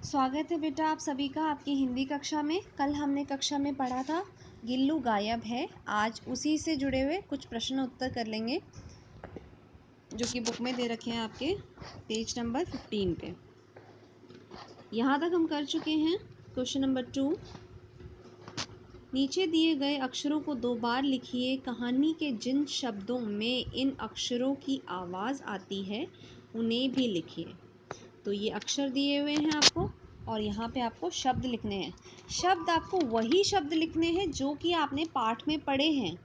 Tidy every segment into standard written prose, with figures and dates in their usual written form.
स्वागत है बेटा आप सभी का आपकी हिंदी कक्षा में। कल हमने कक्षा में पढ़ा था गिल्लू गायब है। आज उसी से जुड़े हुए कुछ प्रश्न उत्तर कर लेंगे जो कि बुक में दे रखे हैं आपके पेज नंबर 15 पे। यहाँ तक हम कर चुके हैं। क्वेश्चन नंबर 2, नीचे दिए गए अक्षरों को 2 बार लिखिए। कहानी के जिन शब्दों में इन अक्षरों की आवाज़ आती है उन्हें भी लिखिए। तो ये अक्षर दिए हुए हैं आपको और यहाँ पे आपको शब्द लिखने हैं। शब्द आपको वही शब्द लिखने हैं जो कि आपने पाठ में पढ़े हैं,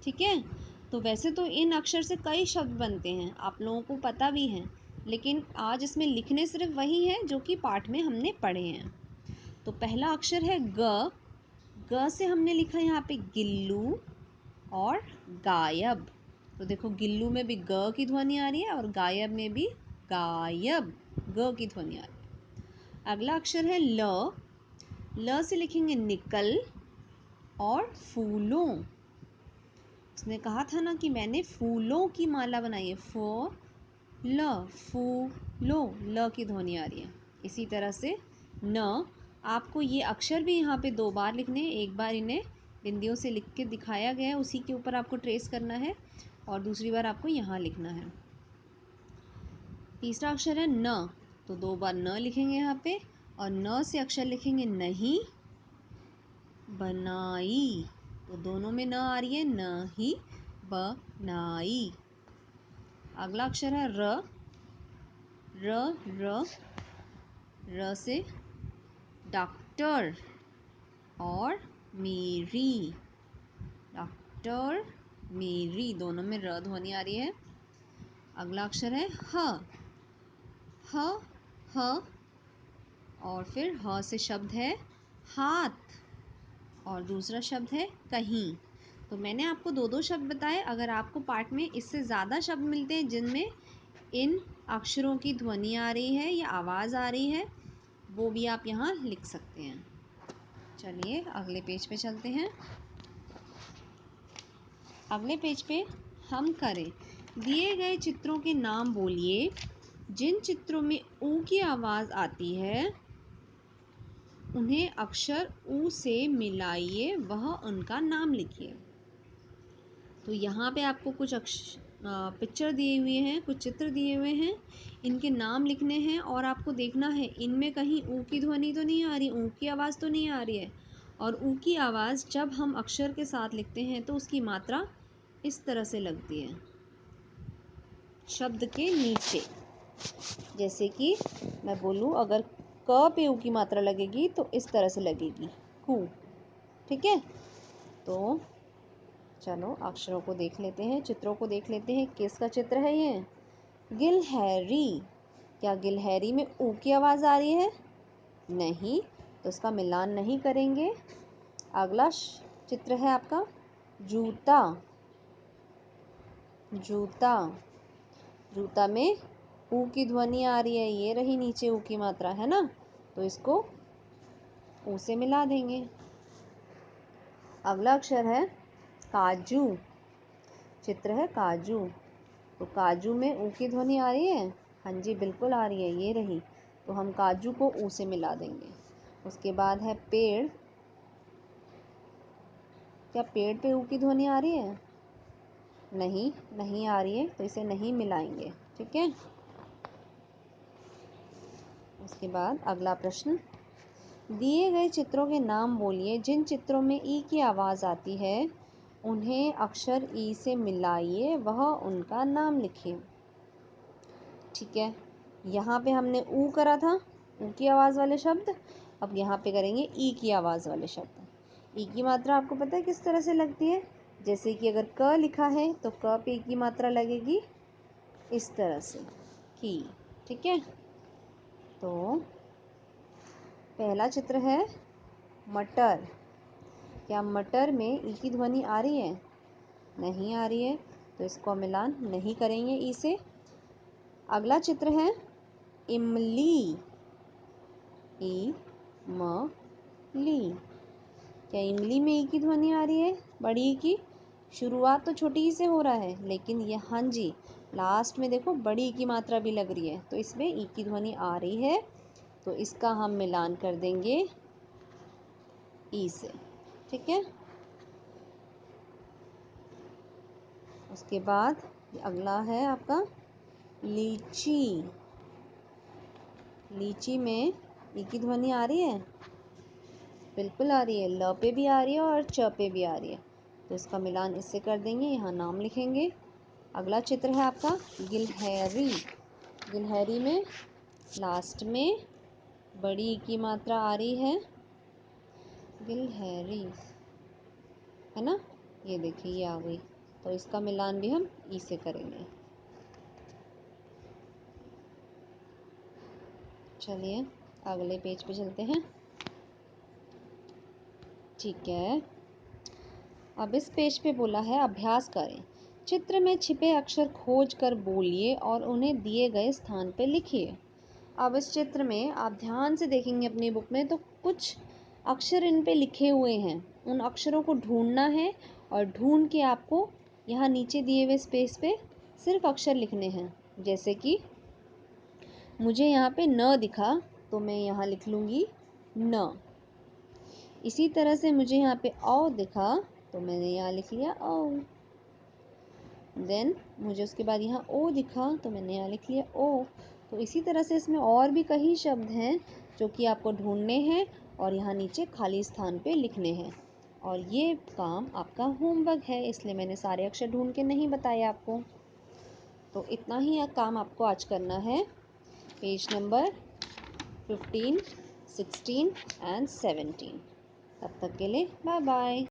ठीक है। तो वैसे तो इन अक्षर से कई शब्द बनते हैं, आप लोगों को पता भी है, लेकिन आज इसमें लिखने सिर्फ वही है जो कि पाठ में हमने पढ़े हैं। तो पहला अक्षर है ग। ग से हमने लिखा यहाँ पे गिल्लू और गायब। तो देखो गिल्लू में भी ग की ध्वनि आ रही है और गायब में भी गायब ग की ध्वनि आ रही है। अगला अक्षर है ल। ल से लिखेंगे निकल और फूलों। उसने कहा था ना कि मैंने फूलों की माला बनाई है। फूलों ल की ध्वनि आ रही है। इसी तरह से न, आपको ये अक्षर भी यहाँ पे 2 बार लिखने हैं। एक बार इन्हें बिंदियों से लिख के दिखाया गया है, उसी के ऊपर आपको ट्रेस करना है और दूसरी बार आपको यहाँ लिखना है। तीसरा अक्षर है न, तो 2 बार न लिखेंगे यहाँ पे और न से अक्षर लिखेंगे नहीं बनाई। तो दोनों में न आ रही है, नहीं बनाई। अगला अक्षर है र। र से डॉक्टर और मेरी। डॉक्टर मेरी, दोनों में र ध्वनि आ रही है। अगला अक्षर है ह और फिर ह से शब्द है हाथ और दूसरा शब्द है कहीं। तो मैंने आपको 2-2 शब्द बताए। अगर आपको पाठ में इससे ज़्यादा शब्द मिलते हैं जिनमें इन अक्षरों की ध्वनि आ रही है या आवाज़ आ रही है, वो भी आप यहाँ लिख सकते हैं। चलिए अगले पेज पे चलते हैं। अगले पेज पे हम करें, दिए गए चित्रों के नाम बोलिए। जिन चित्रों में ऊ की आवाज़ आती है उन्हें अक्षर ऊ से मिलाइए, वह उनका नाम लिखिए। तो यहाँ पे आपको कुछ पिक्चर दिए हुए हैं, कुछ चित्र दिए हुए हैं, इनके नाम लिखने हैं और आपको देखना है इनमें कहीं ऊ की ध्वनि तो नहीं आ रही, ऊ की आवाज़ तो नहीं आ रही है। और ऊ की आवाज़ जब हम अक्षर के साथ लिखते हैं तो उसकी मात्रा इस तरह से लगती है शब्द के नीचे। जैसे कि मैं बोलूँ, अगर क पे ऊ की मात्रा लगेगी तो इस तरह से लगेगी कू, ठीक है। तो चलो अक्षरों को देख लेते हैं, चित्रों को देख लेते हैं। किसका चित्र है ये? गिलहरी। क्या गिलहरी में ऊ की आवाज़ आ रही है? नहीं, तो इसका मिलान नहीं करेंगे। अगला चित्र है आपका जूता। जूता, जूता में ऊ की ध्वनि आ रही है, ये रही नीचे ऊ की मात्रा, है ना, तो इसको ऊ से मिला देंगे। अगला अक्षर है काजू। चित्र है काजू, तो काजू में ऊ की ध्वनि आ रही है? हाँ जी, बिल्कुल आ रही है, ये रही। तो हम काजू को ऊ से मिला देंगे। उसके बाद है पेड़। क्या पेड़ पे ऊ की ध्वनि आ रही है? नहीं, नहीं आ रही है, तो इसे नहीं मिलाएंगे, ठीक है। उसके बाद अगला प्रश्न, दिए गए चित्रों के नाम बोलिए। जिन चित्रों में ई की आवाज़ आती है उन्हें अक्षर ई से मिलाइए, वह उनका नाम लिखिए। ठीक है, यहाँ पे हमने ऊ करा था, ऊ की आवाज़ वाले शब्द। अब यहाँ पे करेंगे ई की आवाज़ वाले शब्द। ई की मात्रा आपको पता है किस तरह से लगती है? जैसे कि अगर क लिखा है तो क पे ई की मात्रा लगेगी इस तरह से की, ठीक है। तो पहला चित्र है मटर। क्या मटर में ई की ध्वनि आ रही है? नहीं आ रही है, तो इसको मिलान नहीं करेंगे ई से। अगला चित्र है इमली। ई म ली। क्या इमली में ई की ध्वनि आ रही है? बड़ी ई की। शुरुआत तो छोटी ई से हो रहा है, लेकिन ये हाँ जी लास्ट में देखो बड़ी ई की मात्रा भी लग रही है, तो इसमें ई की ध्वनि आ रही है। तो इसका हम मिलान कर देंगे ई से। ठीक है, उसके बाद अगला है आपका लीची। लीची में ई की ध्वनि आ रही है, बिल्कुल आ रही है, ल पे भी आ रही है और च पे भी आ रही है। तो इसका मिलान इससे कर देंगे, यहाँ नाम लिखेंगे। अगला चित्र है आपका गिलहरी। गिलहरी में लास्ट में बड़ी की मात्रा आ रही है, गिलहरी, है ना। ये देखिए ये आ गई। तो इसका मिलान भी हम ई से करेंगे। चलिए अगले पेज पे चलते हैं। ठीक है, अब इस पेज पे बोला है अभ्यास करें। चित्र में छिपे अक्षर खोज कर बोलिए और उन्हें दिए गए स्थान पे लिखिए। अब इस चित्र में आप ध्यान से देखेंगे अपनी बुक में, तो कुछ अक्षर इन पे लिखे हुए हैं। उन अक्षरों को ढूंढना है और ढूंढ के आपको यहाँ नीचे दिए हुए स्पेस पे सिर्फ अक्षर लिखने हैं। जैसे कि मुझे यहाँ पे न दिखा तो मैं यहाँ लिख लूँगी न। इसी तरह से मुझे यहाँ पे औ दिखा तो मैंने यहाँ लिख लिया औ। देन मुझे उसके बाद यहाँ ओ दिखा तो मैंने यहाँ लिख लिया ओ। तो इसी तरह से इसमें और भी कई शब्द हैं जो कि आपको ढूंढने हैं और यहाँ नीचे खाली स्थान पे लिखने हैं। और ये काम आपका होमवर्क है, इसलिए मैंने सारे अक्षर ढूंढ के नहीं बताए आपको। तो इतना ही काम आपको आज करना है। Page number 15, 16 and 17। तब तक के लिए बाय बाय।